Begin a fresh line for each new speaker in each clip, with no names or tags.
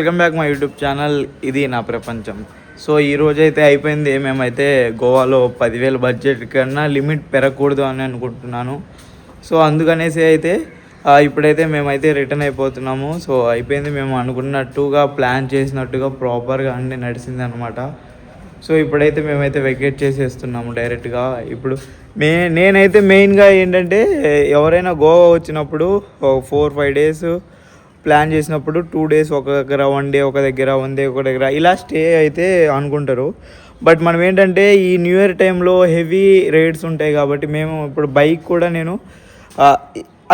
Welcome back my YouTube channel. ఇది నా ప్రపంచం. సో ఈ రోజైతే అయిపోయింది. మేమైతే గోవాలో 10,000 బడ్జెట్ కన్నా లిమిట్ పెరగకూడదు అని అనుకుంటున్నాను. సో అందుకనేసి అయితే ఇప్పుడైతే మేమైతే రిటర్న్ అయిపోతున్నాము. సో అయిపోయింది. మేము అనుకున్నట్టుగా ప్లాన్ చేసినట్టుగా ప్రాపర్గా అన్నీ నడిచింది అనమాట. సో ఇప్పుడైతే మేమైతే వెకేట్ చేసేస్తున్నాము డైరెక్ట్గా. ఇప్పుడు నేనైతే మెయిన్గా ఏంటంటే ఎవరైనా గోవా వచ్చినప్పుడు 4-5 డేస్ ప్లాన్ చేసినప్పుడు 2 డేస్ ఒక దగ్గర, 1 డే ఒక దగ్గర, 1 డే ఒక దగ్గర ఇలా స్టే అయితే అనుకుంటారు. బట్ మనం ఏంటంటే ఈ న్యూ ఇయర్ టైంలో హెవీ రేట్స్ ఉంటాయి కాబట్టి మేము ఇప్పుడు బైక్ కూడా నేను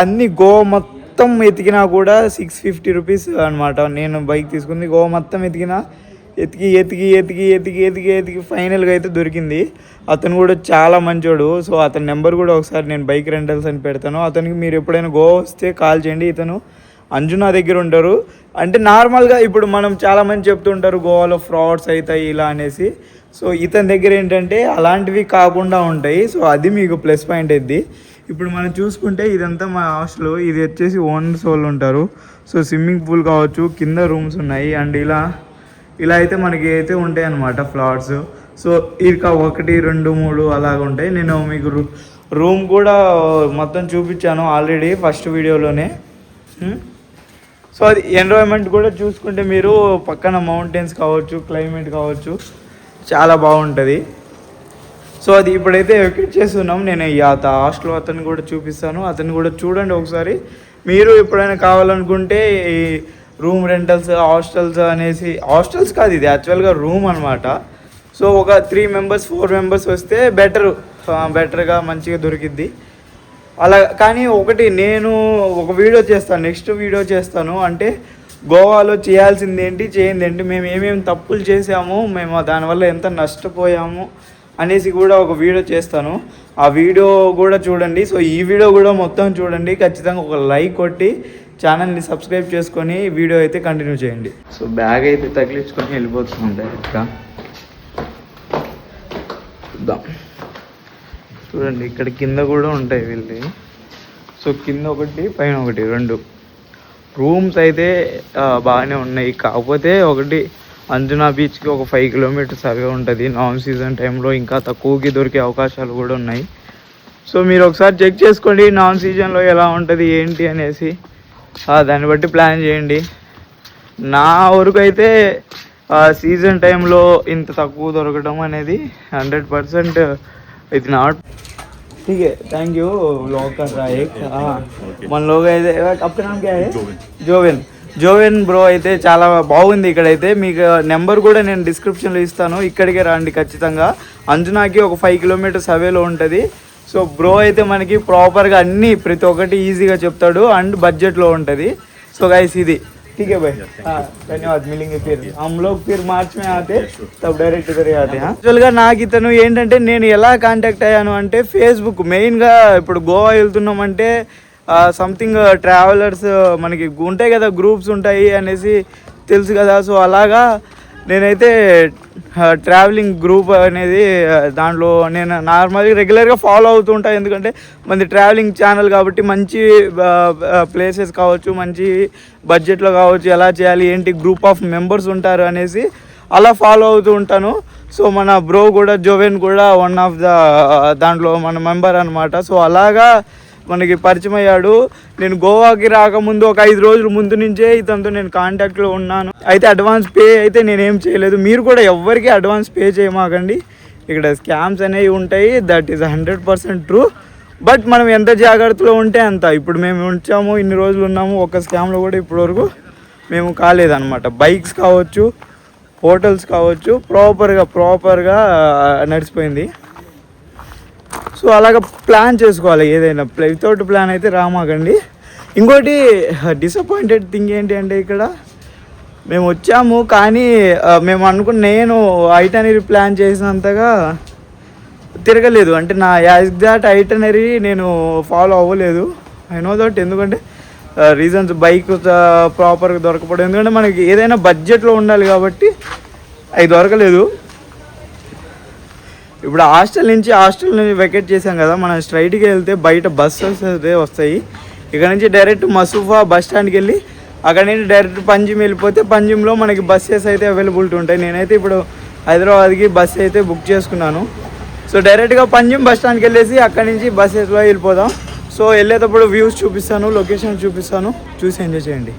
అన్ని గోవా మొత్తం ఎతికినా కూడా 650 రూపీస్ అనమాట. నేను బైక్ తీసుకుంది గోవా మొత్తం ఎతికి ఫైనల్గా అయితే దొరికింది. అతను కూడా చాలా మంచోడు. సో అతని నెంబర్ కూడా ఒకసారి నేను బైక్ రెంటల్స్ అని పెడతాను. అతనికి మీరు ఎప్పుడైనా గోవా వస్తే కాల్ చేయండి. ఇతను అంజునా దగ్గర ఉంటారు. అంటే నార్మల్గా ఇప్పుడు మనం చాలామంది చెప్తుంటారు గోవాలో ఫ్రాడ్స్ అవుతాయి ఇలా అనేసి. సో ఇతని దగ్గర ఏంటంటే అలాంటివి కాకుండా ఉంటాయి. సో అది మీకు ప్లస్ పాయింట్ అయింది. ఇప్పుడు మనం చూసుకుంటే ఇదంతా మా హాస్టల్. ఇది వచ్చేసి ఓనర్స్ వాళ్ళు ఉంటారు. సో స్విమ్మింగ్ పూల్ కావచ్చు, కింద రూమ్స్ ఉన్నాయి. అండ్ ఇలా అయితే మనకి అయితే ఉంటాయి అన్నమాట ఫ్లాట్స్. సో ఇక 1, 2, 3 అలాగ ఉంటాయి. నేను మీకు రూమ్ కూడా మొత్తం చూపించాను ఆల్రెడీ ఫస్ట్ వీడియోలోనే. సో అది ఎన్విరాన్మెంట్ కూడా చూసుకుంటే మీరు పక్కన మౌంటైన్స్ కావచ్చు, క్లైమేట్ కావచ్చు, చాలా బాగుంటుంది. సో అది ఇప్పుడైతే వెకేట్ చేస్తున్నాం. నేను ఈ హాస్టల్ అతను కూడా చూపిస్తాను. అతను కూడా చూడండి ఒకసారి. మీరు ఎప్పుడైనా కావాలనుకుంటే ఈ రూమ్ రెంటల్స్, హాస్టల్స్ అనేసి, హాస్టల్స్ కాదు ఇది యాక్చువల్గా రూమ్ అనమాట. సో ఒక 3 మెంబర్స్ 4 మెంబర్స్ వస్తే బెటర్గా మంచిగా దొరికిద్ది అలా. కానీ ఒకటి నేను ఒక వీడియో చేస్తాను, నెక్స్ట్ వీడియో చేస్తాను. అంటే గోవాలో చేయాల్సింది ఏంటి, చేయింది ఏంటి, మేము ఏమేమి తప్పులు చేసాము, మేము దానివల్ల ఎంత నష్టపోయాము అనేసి కూడా ఒక వీడియో చేస్తాను. ఆ వీడియో కూడా చూడండి. సో ఈ వీడియో కూడా మొత్తం చూడండి. ఖచ్చితంగా ఒక లైక్ కొట్టి ఛానల్ని సబ్స్క్రైబ్ చేసుకొని వీడియో అయితే కంటిన్యూ చేయండి. సో బ్యాగ్ అయితే తగిలించుకొని వెళ్ళిపోతున్నాం డైరెక్ట్గా. చూద్దాం. చూడండి ఇక్కడ కింద కూడా ఉంటాయి వీళ్ళవి. సో కింద ఒకటి, పైన ఒకటి, 2 రూమ్స్ అయితే బాగానే ఉన్నాయి. కాకపోతే ఒకటి అంజునా బీచ్కి ఒక 5 కిలోమీటర్స్ అవే ఉంటుంది. నాన్ సీజన్ టైంలో ఇంకా తక్కువకి దొరికే అవకాశాలు కూడా ఉన్నాయి. సో మీరు ఒకసారి చెక్ చేసుకోండి నాన్ సీజన్లో ఎలా ఉంటుంది ఏంటి అనేసి. దాన్ని బట్టి ప్లాన్ చేయండి. నా వరకు అయితే సీజన్ టైంలో ఇంత తక్కువ దొరకడం అనేది 100% इतना नाट ठीक है. थैंक यू व्लॉग कर रहा है. మన లోగ అయితే आपका नाम क्या है? జోవెన్ బ్రో అయితే చాలా బాగుంది. ఇక్కడైతే మీకు నెంబర్ కూడా నేను డిస్క్రిప్షన్లో ఇస్తాను. ఇక్కడికే రండి ఖచ్చితంగా. అంజునాకి ఒక 5 కిలోమీటర్స్ అవేలో ఉంటుంది. సో బ్రో అయితే మనకి ప్రాపర్గా అన్నీ ప్రతి ఒక్కటి ఈజీగా చెప్తాడు అండ్ బడ్జెట్లో ఉంటుంది. సో గైస్ ఇది ठीक है भाई. धन्यवाद. मिलेंगे फिर. हम लोग फिर मार्च में आते तब डायरेक्ट इधर आते हैं. యాక్చువల్గా నాకు ఇతను ఏంటంటే నేను ఎలా కాంటాక్ట్ అయ్యాను అంటే ఫేస్బుక్. మెయిన్గా ఇప్పుడు గోవా వెళ్తున్నామంటే సంథింగ్ ట్రావెలర్స్ మనకి ఉంటాయి కదా, గ్రూప్స్ ఉంటాయి అనేసి తెలుసు కదా. సో అలాగా నేనైతే ట్రావెలింగ్ గ్రూప్ అనేది దాంట్లో నేను నార్మల్గా రెగ్యులర్గా ఫాలో అవుతూ ఉంటాను. ఎందుకంటే మంది ట్రావెలింగ్ ఛానల్ కాబట్టి మంచి ప్లేసెస్ కావచ్చు, మంచి బడ్జెట్లో కావచ్చు, ఎలా చేయాలి ఏంటి, గ్రూప్ ఆఫ్ మెంబర్స్ ఉంటారు అనేసి అలా ఫాలో అవుతూ ఉంటాను. సో మన బ్రో కూడా జోవెన్ కూడా వన్ ఆఫ్ దాంట్లో మన మెంబర్ అనమాట. సో అలాగా మనకి పరిచయం అయ్యాడు. నేను గోవాకి రాకముందు ఒక 5 రోజుల ముందు నుంచే ఇతనితో నేను కాంటాక్ట్లో ఉన్నాను. అయితే అడ్వాన్స్ పే అయితే నేనేం చేయలేదు. మీరు కూడా ఎవ్వరికి అడ్వాన్స్ పే చేయమాకండి. ఇక్కడ స్కామ్స్ అనేవి ఉంటాయి. That is 100% true. బట్ మనం ఎంత జాగ్రత్తలో ఉంటే అంత. ఇప్పుడు మేము ఉంచాము, ఇన్ని రోజులు ఉన్నాము, ఒక్క స్కామ్లో కూడా ఇప్పటివరకు మేము కాలేదన్నమాట. బైక్స్ కావచ్చు, హోటల్స్ కావచ్చు, ప్రాపర్గా నడిచిపోయింది. సో అలాగ ప్లాన్ చేసుకోవాలి ఏదైనా. వితౌట్ ప్లాన్ అయితే రామాకండి. ఇంకోటి డిసప్పాయింటెడ్ థింగ్ ఏంటి అంటే ఇక్కడ మేము వచ్చాము కానీ మేము నేను ఐటనరీ ప్లాన్ చేసినంతగా తిరగలేదు. అంటే నా ఎగ్జాక్ట్ ఐటనరీ నేను ఫాలో అవ్వలేదు. I know that. ఎందుకంటే రీజన్స్ బైక్ ప్రాపర్గా దొరకపోవడం. ఎందుకంటే మనకి ఏదైనా బడ్జెట్లో ఉండాలి కాబట్టి అవి దొరకలేదు. ఇప్పుడు హాస్టల్ నుంచి వెకేట్ చేసాం కదా, మనం స్ట్రైట్గా వెళ్తే బయట బస్సెస్ అయితే వస్తాయి. ఇక్కడ నుంచి డైరెక్ట్ మసూఫా బస్ స్టాండ్కి వెళ్ళి అక్కడ నుంచి డైరెక్ట్ పంజిమ్ వెళ్ళిపోతే పంజిమ్లో మనకి బస్సెస్ అయితే అవైలబిలిటీ ఉంటాయి. నేనైతే ఇప్పుడు హైదరాబాద్కి బస్ అయితే బుక్ చేసుకున్నాను. సో డైరెక్ట్గా పంజిమ్ బస్ స్టాండ్కి వెళ్ళేసి అక్కడి నుంచి బస్సెస్లో వెళ్ళిపోదాం. సో వెళ్ళేటప్పుడు వ్యూస్ చూపిస్తాను, లొకేషన్ చూపిస్తాను, చూసి ఎంజాయ్ చేయండి.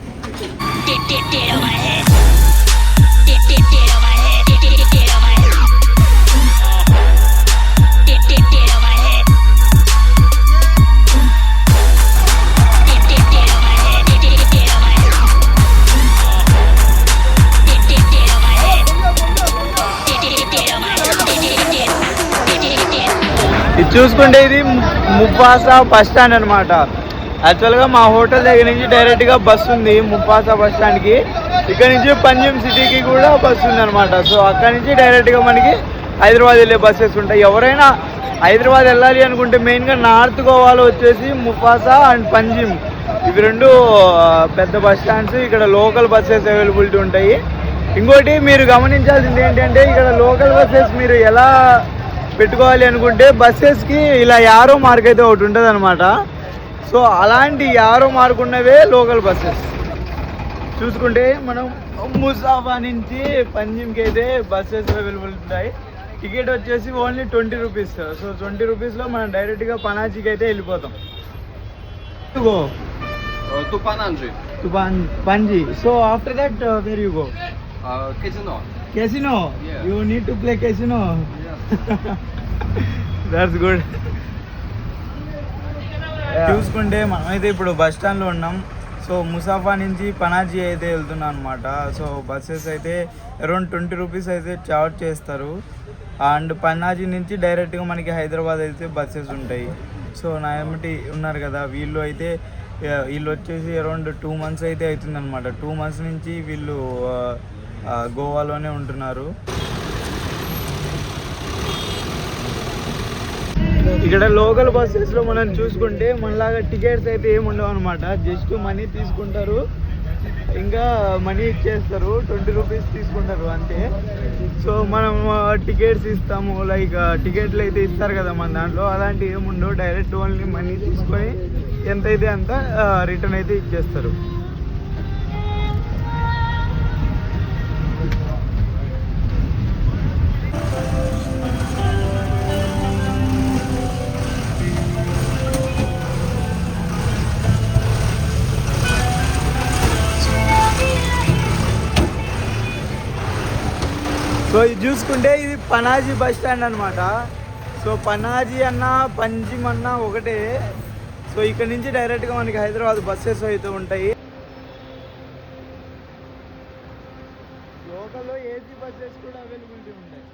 ఇది చూసుకుంటే ఇది ముఫాసా బస్ స్టాండ్ అనమాట. యాక్చువల్గా మా హోటల్ దగ్గర నుంచి డైరెక్ట్గా బస్సు ఉంది ముఫాసా బస్ స్టాండ్కి. ఇక్కడ నుంచి పంజిమ్ సిటీకి కూడా బస్సు ఉంది అనమాట. సో అక్కడ నుంచి డైరెక్ట్గా మనకి హైదరాబాద్ వెళ్ళే బస్సెస్ ఉంటాయి. ఎవరైనా హైదరాబాద్ వెళ్ళాలి అనుకుంటే మెయిన్గా నార్త్ గోవాలో వచ్చేసి ముఫాసా అండ్ పంజిమ్ ఇవి రెండు పెద్ద బస్ స్టాండ్స్. ఇక్కడ లోకల్ బస్సెస్ అవైలబిలిటీ ఉంటాయి. ఇంకోటి మీరు గమనించాల్సింది ఏంటంటే ఇక్కడ లోకల్ బస్సెస్ మీరు ఎలా పెట్టుకోవాలి అనుకుంటే బస్సెస్కి ఇలా యారో మార్క్ అయితే ఒకటి ఉంటుంది అనమాట. సో అలాంటి యారో మార్క్ ఉన్నవే లోకల్ బస్సెస్. చూసుకుంటే మనం ముసాఫా నుంచి పంజిమ్కి అయితే బస్సెస్ అవైలబుల్ ఉంటాయి. టికెట్ వచ్చేసి ఓన్లీ 20 రూపీస్. సో 20 రూపీస్లో మనం డైరెక్ట్గా పనాజీకి అయితే వెళ్ళిపోతాం. Panji. So after that, where you go?
Casino.
Casino?
Yeah.
You need to play casino?
Yeah.
That's good. చూసుకుంటే మనమైతే ఇప్పుడు బస్ స్టాండ్లో ఉన్నాం. సో ముసాఫా నుంచి పనాజీ అయితే వెళ్తున్నాం అనమాట. సో బస్సెస్ అయితే అరౌండ్ 20 రూపీస్ అయితే చార్జ్ చేస్తారు. అండ్ పనాజీ నుంచి డైరెక్ట్గా మనకి హైదరాబాద్ అయితే బస్సెస్ ఉంటాయి. సో నా ఏమిటి ఉన్నారు కదా వీళ్ళు వచ్చేసి అరౌండ్ 2 months అయితే అవుతుందన్నమాట. 2 months నుంచి వీళ్ళు గోవాలోనే ఉంటున్నారు. ఇక్కడ లోకల్ బస్సెస్లో మనం చూసుకుంటే మనలాగా టికెట్స్ అయితే ఏమి ఉండవు అనమాట. జస్ట్ మనీ తీసుకుంటారు, ఇంకా మనీ ఇచ్చేస్తారు. 20 రూపీస్ తీసుకుంటారు అంతే. సో మనం టికెట్స్ ఇస్తాము, లైక్ టికెట్లు అయితే ఇస్తారు కదా మన దాంట్లో, అలాంటివి ఏముండవు. డైరెక్ట్ ఓన్లీ మనీ తీసుకొని ఎంతైతే అంత రిటర్న్ అయితే ఇచ్చేస్తారు. సో ఇది చూసుకుంటే ఇది పనాజీ బస్ స్టాండ్ అనమాట. సో పనాజీ అన్నా పంజిమ్ అన్నా ఒకటే. సో ఇక్కడ నుంచి డైరెక్ట్గా మనకి హైదరాబాద్ బస్సెస్ అయితే ఉంటాయి. లోకల్లో ఏసీ బస్సెస్ కూడా అవైలబిలిటీ ఉంటాయి.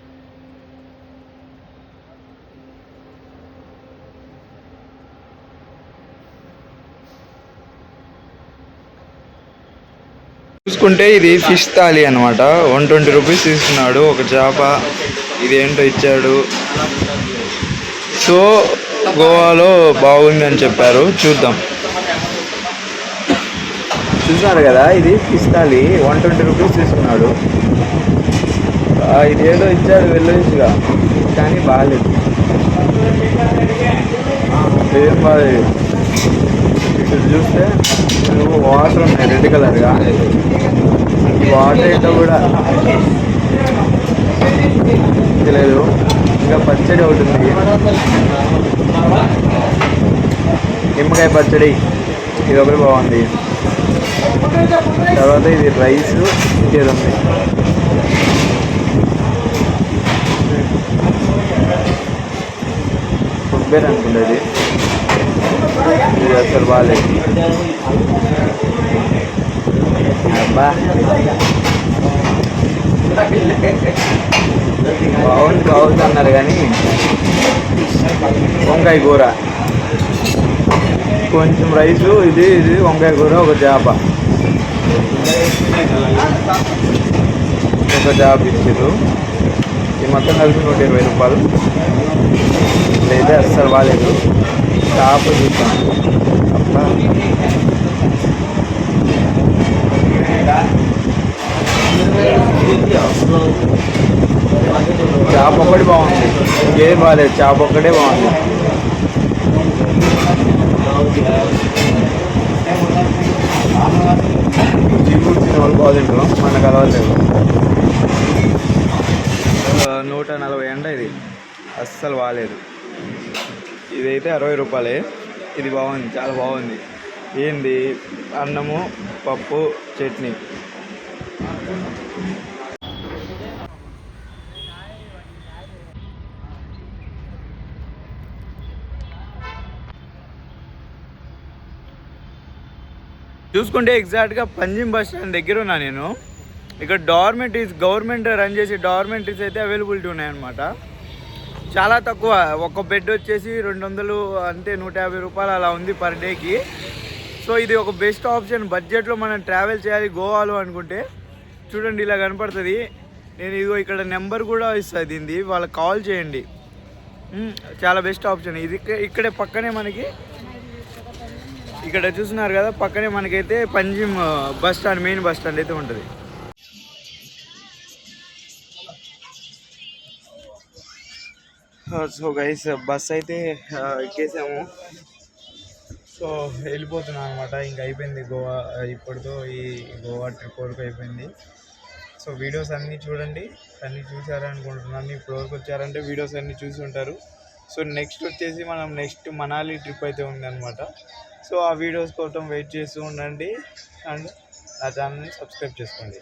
చూసుకుంటే ఇది ఫిష్ థాలీ అనమాట. 120 రూపీస్ తీసుకున్నాడు ఒక చేప. ఇదేంటో ఇచ్చాడు. సో గోవాలో బాగుంది అని చెప్పారు, చూద్దాం. చూసారు కదా ఇది ఫిష్ థాలీ 120 రూపీస్ తీసుకున్నాడు. ఇదేదో ఇచ్చాడు వెళ్ళొచ్చుగా, కానీ బాగాలేదు, ఏం బాగాలేదు. ఇక్కడ చూస్తే వాటర్ ఉన్నాయి రెడ్ కలర్గా. వాటర్ ఏంటో కూడా తెలియదు. ఇంకా పచ్చడి ఒకటి ఉంది, నిమ్మకాయ పచ్చడి, ఇది ఒకటి బాగుంది. తర్వాత ఇది రైస్ ఇంకేది ఉంది. కొబ్బరి అనుకుంది, ఇది అసలు బాగాలేదు. అబ్బా బాగుంది అన్నారు కానీ వంకాయ కూర, కొంచెం రైసు, ఇది వంకాయ కూర, ఒక చేప ఇచ్చారు. ఇది మొత్తం కలిపి 120 రూపాయలు. లేదా అస్సలు బాగాలేదు. చేప చూస్తాను, అబ్బా చేప ఒక్కటి బాగుంది, ఇంకేం బాగాలేదు. చేప ఒక్కటే బాగుంది. జీబులు తినే వాళ్ళు బాగా తింటాం, మనకు అలవాట్లేదు. 140 ఎండ ఇది, అస్సలు బాగాలేదు. ఇదైతే 60 రూపాయలే. ఇది బాగుంది, చాలా బాగుంది. ఏంది, అన్నము, పప్పు, చట్నీ. చూసుకుంటే ఎగ్జాక్ట్గా పంజిమ్ బస్ స్టాండ్ దగ్గర ఉన్నా నేను. ఇక్కడ గవర్నమెంట్ రన్ చేసే డార్మెంటరీస్ అయితే అవైలబిలిటీ ఉన్నాయన్నమాట. చాలా తక్కువ, ఒక బెడ్ వచ్చేసి 200 అంతే, 150 రూపాయలు అలా ఉంది పర్ డేకి. సో ఇది ఒక బెస్ట్ ఆప్షన్. బడ్జెట్లో మనం ట్రావెల్ చేయాలి గోవాలో అనుకుంటే చూడండి ఇలా కనపడుతుంది. నేను ఇదిగో ఇక్కడ నెంబర్ కూడా ఇస్తుంది దీనిది, వాళ్ళకి కాల్ చేయండి. చాలా బెస్ట్ ఆప్షన్ ఇది. ఇక్కడే పక్కనే మనకి, ఇక్కడ చూస్తున్నారు కదా పక్కనే మనకైతే Panjim bus stand, main bus stand అయితే ఉంటుంది. సో గైస్ బస్ అయితే ఎక్కేసాము. సో వెళ్ళిపోతున్నాను అనమాట. ఇంక అయిపోయింది గోవా, ఇప్పటితో ఈ గోవా ట్రిప్ వరకు అయిపోయింది. సో వీడియోస్ అన్నీ చూడండి, అన్నీ చూసారనుకుంటున్నాను. ఇప్పుడు వరకు వచ్చారంటే వీడియోస్ అన్నీ చూసి ఉంటారు. సో నెక్స్ట్ వచ్చేసి మనం మనాలి ట్రిప్ అయితే ఉందన్నమాట. సో ఆ వీడియోస్ కోసం వెయిట్ చేస్తూ ఉండండి అండ్ నా ఛానల్ని సబ్స్క్రైబ్ చేసుకోండి.